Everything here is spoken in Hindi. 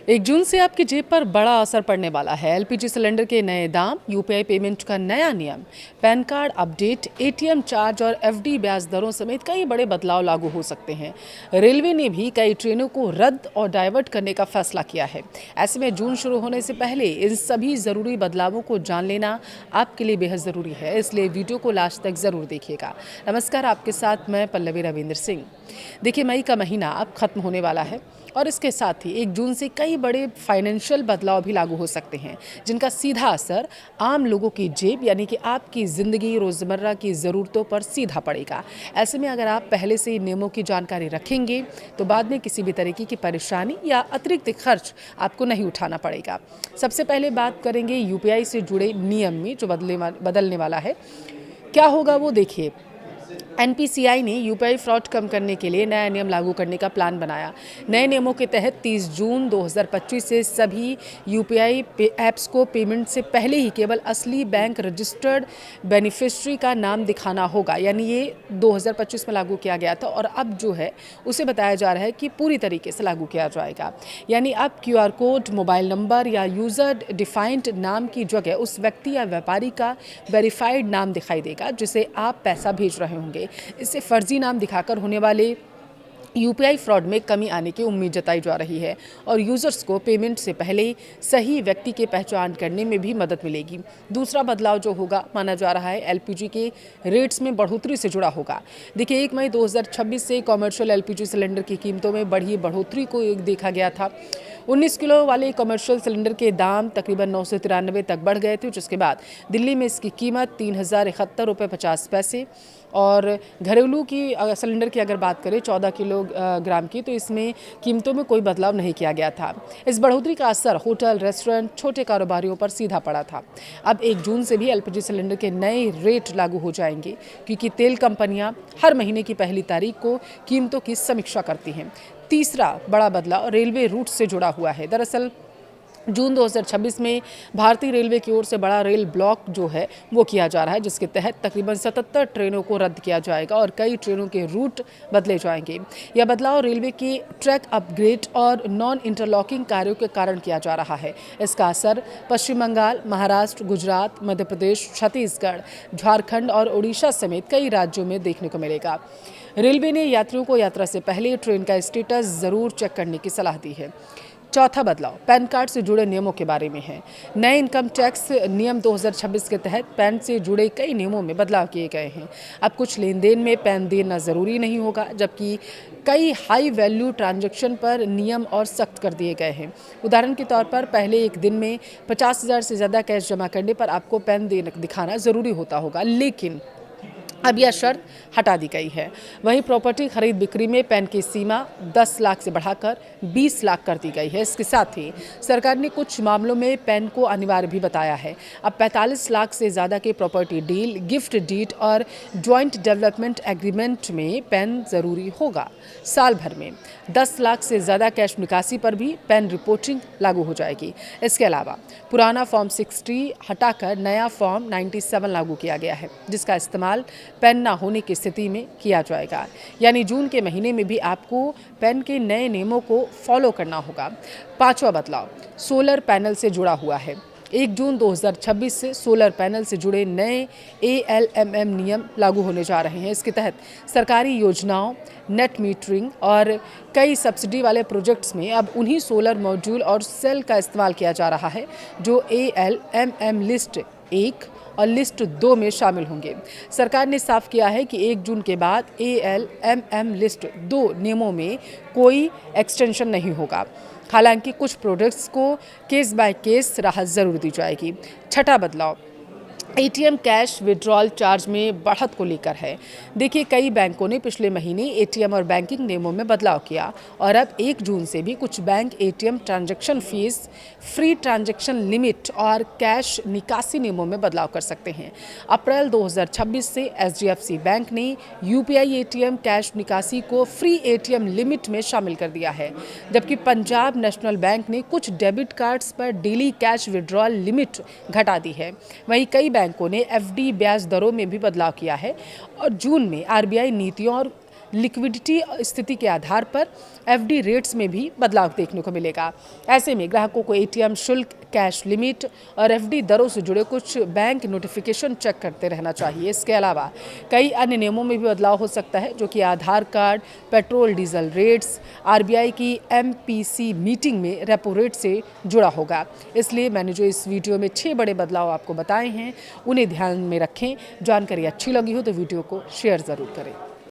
1 जून से आपकी जेब पर बड़ा असर पड़ने वाला है। एलपीजी सिलेंडर के नए दाम, यूपीआई पेमेंट का नया नियम, pan card update, ATM charge और एफडी ब्याज दरों समेत कई बड़े बदलाव लागू हो सकते हैं। रेलवे ने भी कई ट्रेनों को रद्द और डाइवर्ट करने का फैसला किया है। ऐसे में जून शुरू होने से पहले इन सभी ज़रूरी बदलावों को जान लेना आपके लिए बेहद ज़रूरी है, इसलिए वीडियो को लास्ट तक ज़रूर देखिएगा। नमस्कार, आपके साथ मैं पल्लवी रविंद्र सिंह। देखिए, मई का महीना अब खत्म होने वाला है और इसके साथ ही 1 जून से कई बड़े फाइनेंशियल बदलाव भी लागू हो सकते हैं, जिनका सीधा असर आम लोगों की जेब यानी कि आपकी ज़िंदगी, रोज़मर्रा की ज़रूरतों पर सीधा पड़ेगा। ऐसे में अगर आप पहले से ही नियमों की जानकारी रखेंगे तो बाद में किसी भी तरीके की परेशानी या अतिरिक्त खर्च आपको नहीं उठाना पड़ेगा। सबसे पहले बात करेंगे यूपीआई से जुड़े नियम में जो बदलने वाला है। क्या होगा वो देखिए। एनपीसीआई ने यूपीआई फ्रॉड कम करने के लिए नया नियम लागू करने का प्लान बनाया। नए नियमों के तहत 30 जून 2025 से सभी यूपीआई ऐप्स को पेमेंट से पहले ही केवल असली बैंक रजिस्टर्ड बेनिफिशियरी का नाम दिखाना होगा। यानी ये 2025 में लागू किया गया था और अब जो है उसे बताया जा रहा है कि पूरी तरीके से लागू किया जाएगा। यानी अब क्यूआर कोड, मोबाइल नंबर या यूज़र डिफाइंड नाम की जगह उस व्यक्ति या व्यापारी का वेरीफाइड नाम दिखाई देगा जिसे आप पैसा भेज रहे होंगे। इससे फर्जी नाम दिखाकर होने वाले यूपीआई फ्रॉड में कमी आने की उम्मीद जताई जा रही है और यूजर्स को पेमेंट से पहले सही व्यक्ति की पहचान करने में भी मदद मिलेगी। दूसरा बदलाव जो होगा माना जा रहा है एलपीजी के रेट्स में बढ़ोतरी से जुड़ा होगा। देखिए, 1 मई 2026 से कमर्शियल एलपीजी सिलेंडर की कीमतों में बढ़ोतरी को देखा गया था। 19 किलो वाले कमर्शियल सिलेंडर के दाम तकरीबन 993 तक बढ़ गए थे, जिसके बाद दिल्ली में इसकी कीमत 3071 रुपये 50 पैसे और घरेलू की सिलेंडर की अगर बात करें 14 किलोग्राम की, तो इसमें कीमतों में कोई बदलाव नहीं किया गया था। इस बढ़ोतरी का असर होटल, रेस्टोरेंट, छोटे कारोबारियों पर सीधा पड़ा था। अब 1 जून से भी एलपीजी सिलेंडर के नए रेट लागू हो जाएंगे, क्योंकि तेल कंपनियां हर महीने की पहली तारीख को कीमतों की समीक्षा करती हैं। तीसरा बड़ा बदलाव रेलवे रूट से जुड़ा हुआ है। दरअसल जून 2026 में भारतीय रेलवे की ओर से बड़ा रेल ब्लॉक जो है वो किया जा रहा है, जिसके तहत तकरीबन 77 ट्रेनों को रद्द किया जाएगा और कई ट्रेनों के रूट बदले जाएंगे। यह बदलाव रेलवे के ट्रैक अपग्रेड और नॉन इंटरलॉकिंग कार्यों के कारण किया जा रहा है। इसका असर पश्चिम बंगाल, महाराष्ट्र, गुजरात, मध्य प्रदेश, छत्तीसगढ़, झारखंड और उड़ीसा समेत कई राज्यों में देखने को मिलेगा। रेलवे ने यात्रियों को यात्रा से पहले ट्रेन का स्टेटस जरूर चेक करने की सलाह दी है। चौथा बदलाव पैन कार्ड से जुड़े नियमों के बारे में है। नए इनकम टैक्स नियम 2026 के तहत पैन से जुड़े कई नियमों में बदलाव किए गए हैं। अब कुछ लेन देन में पैन देना ज़रूरी नहीं होगा, जबकि कई हाई वैल्यू ट्रांजैक्शन पर नियम और सख्त कर दिए गए हैं। उदाहरण के तौर पर पहले एक दिन में 50,000 से ज़्यादा कैश जमा करने पर आपको पैन दिखाना ज़रूरी होता होगा, लेकिन अब यह शर्त हटा दी गई है। वहीं प्रॉपर्टी खरीद बिक्री में पैन की सीमा 10 लाख से बढ़ाकर 20 लाख कर दी गई है। इसके साथ ही सरकार ने कुछ मामलों में पैन को अनिवार्य भी बताया है। अब 45 लाख से ज़्यादा के प्रॉपर्टी डील, गिफ्ट डीड और जॉइंट डेवलपमेंट एग्रीमेंट में पैन ज़रूरी होगा। साल भर में 10 लाख से ज़्यादा कैश निकासी पर भी पैन रिपोर्टिंग लागू हो जाएगी। इसके अलावा पुराना फॉर्म 60 हटाकर नया फॉर्म 97 लागू किया गया है, जिसका इस्तेमाल पैन ना होने की स्थिति में किया जाएगा। यानी जून के महीने में भी आपको पैन के नए नियमों को फॉलो करना होगा। पांचवा बदलाव सोलर पैनल से जुड़ा हुआ है। 1 जून 2026 से सोलर पैनल से जुड़े नए ALMM नियम लागू होने जा रहे हैं। इसके तहत सरकारी योजनाओं, नेट मीटरिंग और कई सब्सिडी वाले प्रोजेक्ट्स में अब उन्हीं सोलर मॉड्यूल और सेल का इस्तेमाल किया जा रहा है जो ALMM लिस्ट 1 और लिस्ट 2 में शामिल होंगे। सरकार ने साफ किया है कि 1 जून के बाद ALMM लिस्ट 2 नियमों में कोई एक्सटेंशन नहीं होगा। हालांकि कुछ प्रोडक्ट्स को केस बाय केस राहत जरूर दी जाएगी। छठा बदलाव एटीएम कैश विड्रॉल चार्ज में बढ़त को लेकर है। देखिए, कई बैंकों ने पिछले महीने एटीएम और बैंकिंग नियमों में बदलाव किया और अब 1 जून से भी कुछ bank ATM transaction fees, free transaction limit और कैश निकासी नियमों में बदलाव कर सकते हैं। अप्रैल 2026 से एचडीएफसी बैंक ने यूपीआई एटीएम कैश निकासी को फ्री एटीएम लिमिट में शामिल कर दिया है, जबकि पंजाब नेशनल बैंक ने कुछ डेबिट कार्ड्स पर डेली कैश विड्रॉल लिमिट घटा दी है। वहीं कई बैंकों ने एफडी ब्याज दरों में भी बदलाव किया है और जून में आरबीआई नीतियों और लिक्विडिटी स्थिति के आधार पर एफडी रेट्स में भी बदलाव देखने को मिलेगा। ऐसे में ग्राहकों को एटीएम शुल्क, कैश लिमिट और एफडी दरों से जुड़े कुछ बैंक नोटिफिकेशन चेक करते रहना चाहिए। इसके अलावा कई अन्य नियमों में भी बदलाव हो सकता है, जो कि Aadhaar card, petrol diesel rates, RBI की एमपीसी मीटिंग में रेपो रेट से जुड़ा होगा। इसलिए मैंने जो इस वीडियो में 6 बड़े बदलाव आपको बताए हैं, उन्हें ध्यान में रखें। जानकारी अच्छी लगी हो तो वीडियो को शेयर ज़रूर करें।